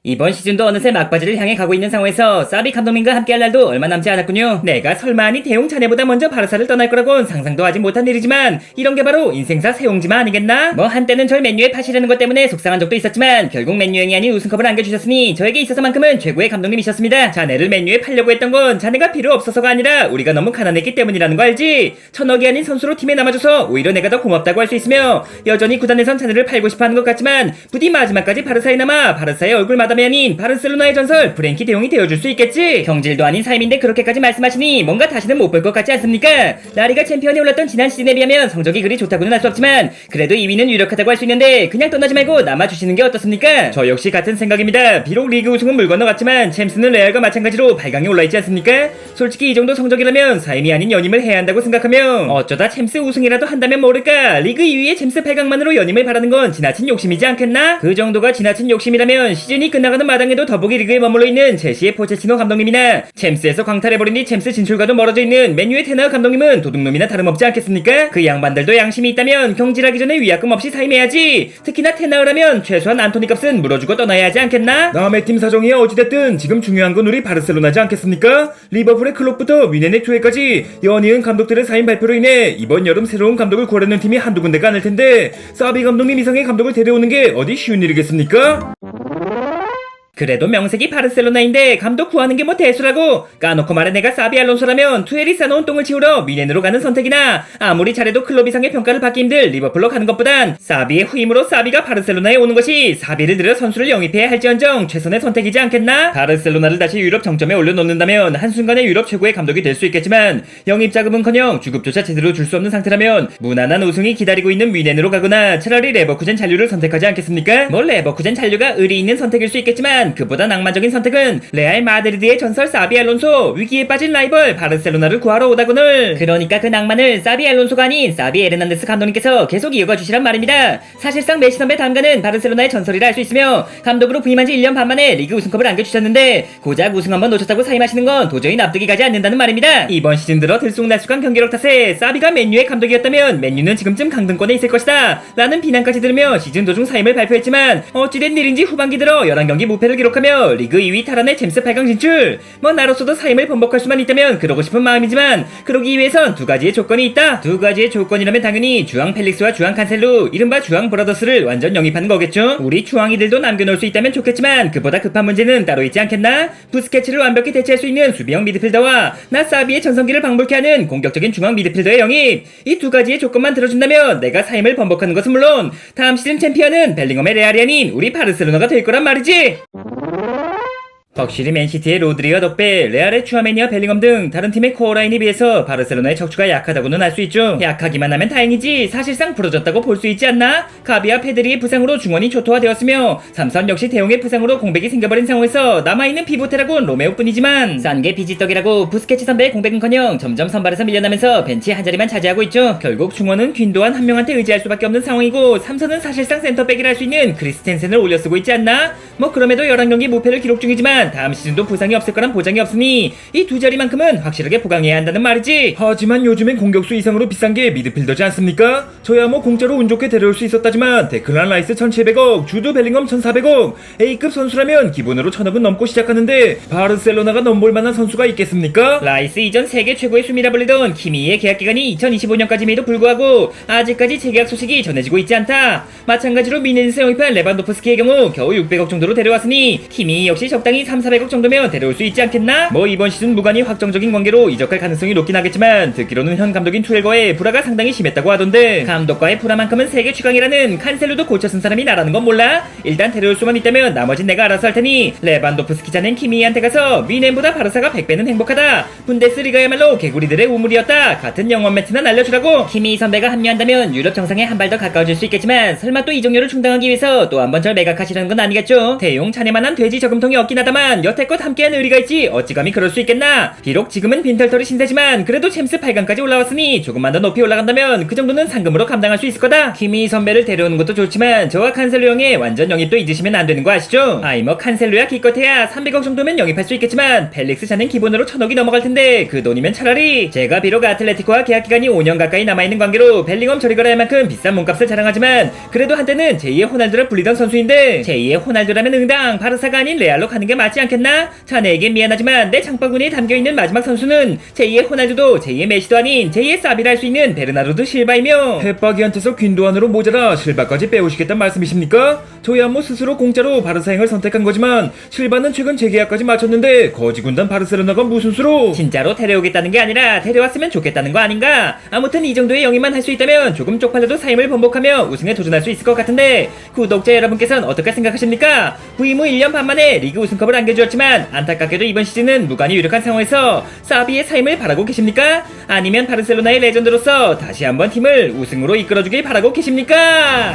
이번 시즌도 어느새 막바지를 향해 가고 있는 상황에서 사비 감독님과 함께할 날도 얼마 남지 않았군요. 내가 설마 아니 대용 자네보다 먼저 바르사를 떠날 거라곤 상상도 하지 못한 일이지만 이런 게 바로 인생사 세옹지마 아니겠나? 뭐 한때는 절 맨유에 파시려는 것 때문에 속상한 적도 있었지만 결국 맨유행이 아닌 우승컵을 안겨주셨으니 저에게 있어서만큼은 최고의 감독님이셨습니다. 자네를 맨유에 팔려고 했던 건 자네가 필요 없어서가 아니라 우리가 너무 가난했기 때문이라는 거 알지? 천억이 아닌 선수로 팀에 남아줘서 오히려 내가 더 고맙다고 할 수 있으며 여전히 구단에선 자네를 팔고 싶어하는 것 같지만 부디 마지막까지 바르사에 남아 바르사의 얼굴 마담이 아닌 바르셀로나의 전설 프랭키 대용이 되어줄 수 있겠지. 경질도 아닌 사임인데 그렇게까지 말씀하시니 뭔가 다시는 못 볼 것 같지 않습니까? 라리가 챔피언에 올랐던 지난 시즌에 비하면 성적이 그리 좋다고는 할 수 없지만 그래도 2위는 유력하다고 할 수 있는데 그냥 떠나지 말고 남아주시는 게 어떻습니까? 저 역시 같은 생각입니다. 비록 리그 우승은 물 건너갔지만 챔스는 레알과 마찬가지로 8강에 올라있지 않습니까? 솔직히 이 정도 성적이라면 사임이 아닌 연임을 해야 한다고 생각하며 어쩌다 챔스 우승이라도 한다면 모를까. 리그 2위의 챔스 8강만으로 연임을 바라는 건 지나친 욕심이지 않겠나? 그 정도가 지나친 욕심이라면 시즌이 끝나가는 마당에도 더보기 리그에 머물러 있는 첼시의 포체티노 감독님이나 챔스에서 광탈해버린 뒤 챔스 진출과도 멀어져 있는 맨유의 테너 감독님은 도둑놈이나 다름없지 않겠습니까? 그 양반들도 양심이 있다면 경질하기 전에 위약금 없이 사임해야지. 특히나 테너라면 최소한 안토니 값은 물어주고 떠나야 하지 않겠나? 남의 팀 사정이 어찌됐든 지금 중요한 건 우리 바르셀로나지 않겠습니까? 리버풀의 클롭부터 위넨의 투에까지 연이은 감독들의 사임 발표로 인해 이번 여름 새로운 감독을 구하려는 팀이 한두 군데가 아닐 텐데 사비 감독님 이상의 감독을 데려오는 게 어디 쉬운 일이겠습니까? 그래도 명색이 바르셀로나인데 감독 구하는 게 뭐 대수라고. 까놓고 말해 내가 사비 알론소라면 투엘이 싸놓은 똥을 치우러 미넨으로 가는 선택이나 아무리 잘해도 클럽 이상의 평가를 받기 힘들 리버풀로 가는 것보단 사비의 후임으로 사비가 바르셀로나에 오는 것이 사비를 들여 선수를 영입해야 할지언정 최선의 선택이지 않겠나? 바르셀로나를 다시 유럽 정점에 올려놓는다면 한순간에 유럽 최고의 감독이 될 수 있겠지만 영입 자금은커녕 주급조차 제대로 줄 수 없는 상태라면 무난한 우승이 기다리고 있는 미넨으로 가거나 차라리 레버쿠젠 잔류를 선택하지 않겠습니까? 뭐 레버쿠젠 잔류가 의리 있는 선택일 수 있겠지만 그보다 낭만적인 선택은 레알 마드리드의 전설 사비 알론소, 위기에 빠진 라이벌 바르셀로나를 구하러 오다구늘. 그러니까 그 낭만을 사비 알론소가 아닌 사비 에르난데스 감독님께서 계속 이어가 주시란 말입니다. 사실상 메시 선배 다음가는 바르셀로나의 전설이라 할 수 있으며 감독으로 부임한 지 1년 반 만에 리그 우승컵을 안겨주셨는데 고작 우승 한번 놓쳤다고 사임하시는 건 도저히 납득이 가지 않는다는 말입니다. 이번 시즌 들어 들쑥날쑥한 경기력 탓에 사비가 맨유의 감독이었다면 맨유는 지금쯤 강등권에 있을 것이다 라는 비난까지 들으며 시즌 도중 사임을 발표했지만 어찌된 일인지 후반기 들어 11경기 무패를 기록하며 리그 2위 탈환의 챔스 8강 진출. 뭐 나로서도 사임을 번복할 수만 있다면 그러고 싶은 마음이지만 그러기 위해선 두 가지의 조건이 있다. 두 가지의 조건이라면 당연히 주앙 펠릭스와 주앙 칸셀루, 이른바 주앙 브라더스를 완전 영입하는 거겠죠. 우리 주앙이들도 남겨놓을 수 있다면 좋겠지만 그보다 급한 문제는 따로 있지 않겠나? 부스케츠를 완벽히 대체할 수 있는 수비형 미드필더와 나사비의 전성기를 방불케 하는 공격적인 중앙 미드필더의 영입. 이 두 가지의 조건만 들어준다면 내가 사임을 번복하는 것은 물론 다음 시즌 챔피언은 벨링엄의 레알이 아닌 우리 바르셀로나가 될 거란 말이지. 확실히 맨시티의 로드리와 덕배, 레알의 추아메니와 벨링엄 등 다른 팀의 코어라인에 비해서 바르셀로나의 척추가 약하다고는 알 수 있죠. 약하기만 하면 다행이지 사실상 부러졌다고 볼 수 있지 않나? 가비와 페드리의 부상으로 중원이 초토화되었으며 삼선 역시 대용의 부상으로 공백이 생겨버린 상황에서 남아있는 피보테라곤 로메오뿐이지만 싼 게 비지떡이라고 부스케치 선배의 공백은커녕 점점 선발에서 밀려나면서 벤치 한 자리만 차지하고 있죠. 결국 중원은 퀸도한 한 명한테 의지할 수밖에 없는 상황이고 삼선은 사실상 센터백이라 할 수 있는 크리스텐센을 올려쓰고 있지 않나? 뭐 그럼에도 11경기 무패를 기록 중이지만 다음 시즌도 부상이 없을 거란 보장이 없으니 이 두 자리만큼은 확실하게 보강해야 한다는 말이지. 하지만 요즘엔 공격수 이상으로 비싼 게 미드필더지 않습니까? 저야 뭐 공짜로 운 좋게 데려올 수 있었다지만 데클란 라이스 1700억, 주드 벨링엄 1400억, A급 선수라면 기본으로 1000억은 넘고 시작하는데 바르셀로나가 넘볼 만한 선수가 있겠습니까? 라이스 이전 세계 최고의 수미라 불리던 키미의 계약기간이 2025년까지임에도 불구하고 아직까지 재계약 소식이 전해지고 있지 않다. 마찬가지로 미넨에서 영입한 레반도프스키의 경우 겨우 600억 정도로 데려왔으니 키미 역시 적당히 3,400억 정도면 데려올 수 있지 않겠나? 뭐 이번 시즌 무관이 확정적인 관계로 이적할 가능성이 높긴 하겠지만 듣기로는 현 감독인 투엘과의 불화가 상당히 심했다고 하던데 감독과의 불화만큼은 세계 최강이라는 칸셀루도 고쳐 쓴 사람이 나라는 건 몰라? 일단 데려올 수만 있다면 나머진 내가 알아서 할 테니 레반도프스키 자넨 키미한테 가서 미넨보다 바르사가 100배는 행복하다. 분데스리가야말로 개구리들의 우물이었다. 같은 영원 멘트나 날려주라고. 키미 선배가 합류한다면 유럽 정상에 한 발 더 가까워질 수 있겠지만 설마 또 이적료를 충당하기 위해서 또 한 번 절 매각하시려는 건 아니겠죠? 대용 자네만한 돼지 저금통이 없긴 하다만 있습니다만 여태껏 함께한 의리가 있지 어찌 감히 그럴 수 있겠나. 비록 지금은 빈털터리 신세지만 그래도 챔스 8강까지 올라왔으니 조금만 더 높이 올라간다면 그 정도는 상금으로 감당할 수 있을 거다. 키미 선배를 데려오는 것도 좋지만 저와 칸셀로 형의 완전 영입도 잊으시면 안 되는 거 아시죠? 아이 뭐 칸셀로야 기껏해야 300억 정도면 영입할 수 있겠지만 펠릭스 자는 기본으로 1000억이 넘어갈 텐데 그 돈이면 차라리 제가 비록 아틀레티코와 계약 기간이 5년 가까이 남아있는 관계로 벨링엄 처리거라 할 만큼 비싼 몸값을 자랑하지만 그래도 한때는 제2의 호날두라 불리던 선수인데 제2의 호날두라면 응당 바르사가 아닌 레알로 가는 게 맞지 않겠나? 자네에게 미안하지만 내 장바구니에 담겨있는 마지막 선수는 제2의 호날두도 제2의 메시도 아닌 제2의 사비라 할 수 있는 베르나르도 실바이며 해빠기한테서 균도안으로 모자라 실바까지 빼오시겠단 말씀이십니까? 저야 뭐 스스로 공짜로 바르사행을 선택한 거지만 실바는 최근 재계약까지 마쳤는데 거지 군단 바르셀로나가 무슨 수로 진짜로 데려오겠다는 게 아니라 데려왔으면 좋겠다는 거 아닌가? 아무튼 이 정도의 영입만 할 수 있다면 조금 쪽팔려도 사임을 번복하며 우승에 도전할 수 있을 것 같은데 구독자 여러분께서는 어떻게 생각하십니까? 부임 후 1년 반 만에 리그 우승컵을 안겨주었지만 안타깝게도 이번 시즌은 무관이 유력한 상황에서 사비의 사임을 바라고 계십니까? 아니면 바르셀로나의 레전드로서 다시 한번 팀을 우승으로 이끌어주길 바라고 계십니까?